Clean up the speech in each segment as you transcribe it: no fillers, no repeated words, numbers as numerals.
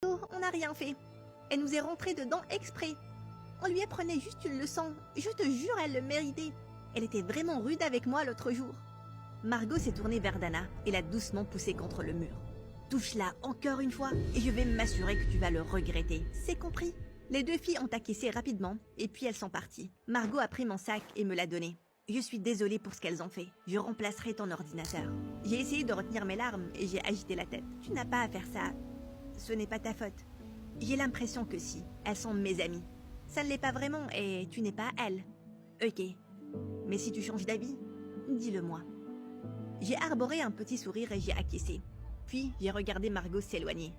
Oh, on n'a rien fait. Elle nous est rentrée dedans exprès. On lui apprenait juste une leçon. Je te jure, elle le méritait. Elle était vraiment rude avec moi l'autre jour. Margot s'est tournée vers Dana et l'a doucement poussée contre le mur. Touche-la encore une fois et je vais m'assurer que tu vas le regretter. C'est compris? Les deux filles ont acquiescé rapidement et puis elles sont parties. Margot a pris mon sac et me l'a donné. Je suis désolée pour ce qu'elles ont fait. Je remplacerai ton ordinateur. J'ai essayé de retenir mes larmes et j'ai agité la tête. Tu n'as pas à faire ça. Ce n'est pas ta faute. J'ai l'impression que si. Elles sont mes amies. Ça ne l'est pas vraiment et tu n'es pas elles. Ok. Mais si tu changes d'avis, dis-le-moi. J'ai arboré un petit sourire et j'ai acquiescé. Puis j'ai regardé Margot s'éloigner.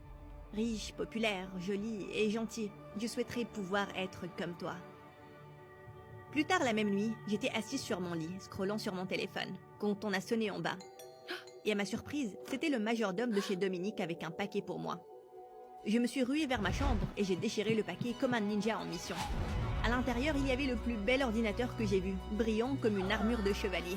Riche, populaire, jolie et gentille, je souhaiterais pouvoir être comme toi. Plus tard la même nuit, j'étais assise sur mon lit, scrollant sur mon téléphone, quand on a sonné en bas. Et à ma surprise, c'était le majordome de chez Dominique avec un paquet pour moi. Je me suis ruée vers ma chambre et j'ai déchiré le paquet comme un ninja en mission. À l'intérieur, il y avait le plus bel ordinateur que j'ai vu, brillant comme une armure de chevalier.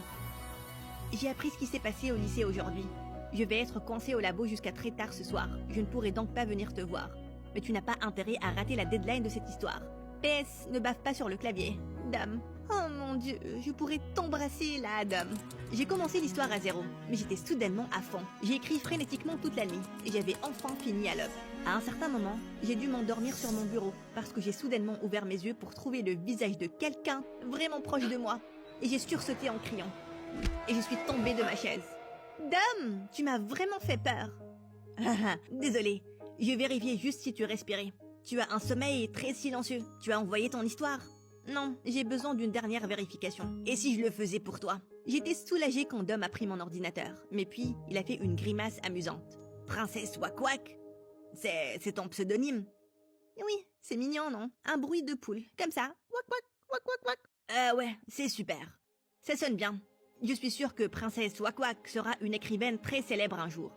J'ai appris ce qui s'est passé au lycée aujourd'hui. Je vais être coincée au labo jusqu'à très tard ce soir. Je ne pourrai donc pas venir te voir. Mais tu n'as pas intérêt à rater la deadline de cette histoire. PS, ne bave pas sur le clavier. Dame. Oh mon Dieu, je pourrais t'embrasser là, Dame. J'ai commencé l'histoire à zéro, mais j'étais soudainement à fond. J'ai écrit frénétiquement toute la nuit, et j'avais enfin fini à l'aube. À un certain moment, j'ai dû m'endormir sur mon bureau, parce que j'ai soudainement ouvert mes yeux pour trouver le visage de quelqu'un vraiment proche de moi. Et j'ai sursauté en criant. Et je suis tombée de ma chaise. Dame, tu m'as vraiment fait peur. Désolée, je vérifiais juste si tu respirais. Tu as un sommeil très silencieux. Tu as envoyé ton histoire? Non, j'ai besoin d'une dernière vérification. Et si je le faisais pour toi? J'étais soulagée quand Dom a pris mon ordinateur. Mais puis, il a fait une grimace amusante. Princesse Wakwak? C'est ton pseudonyme? Oui, c'est mignon, non? Un bruit de poule, comme ça. Wak wak, wak wak wak. Ouais, c'est super. Ça sonne bien. Je suis sûre que Princesse Wakwak sera une écrivaine très célèbre un jour.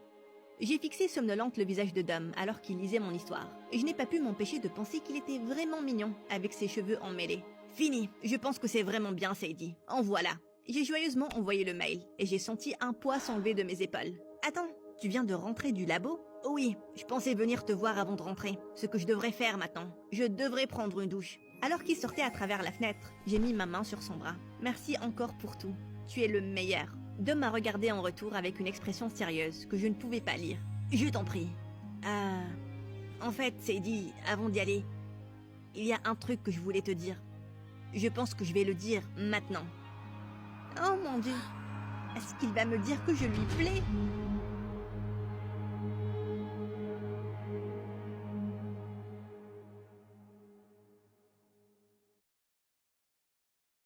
J'ai fixé somnolente le visage de Dom alors qu'il lisait mon histoire. Et je n'ai pas pu m'empêcher de penser qu'il était vraiment mignon, avec ses cheveux emmêlés. Fini, je pense que c'est vraiment bien, Sadie. En voilà. J'ai joyeusement envoyé le mail, et j'ai senti un poids s'enlever de mes épaules. Attends, tu viens de rentrer du labo? Oui, je pensais venir te voir avant de rentrer. Ce que je devrais faire maintenant. Je devrais prendre une douche. Alors qu'il sortait à travers la fenêtre, j'ai mis ma main sur son bras. Merci encore pour tout. Tu es le meilleur. Dom m'a regardé en retour avec une expression sérieuse que je ne pouvais pas lire. Je t'en prie. En fait, Sadie, avant d'y aller, il y a un truc que je voulais te dire. Je pense que je vais le dire maintenant. Oh mon Dieu. Est-ce qu'il va me dire que je lui plais?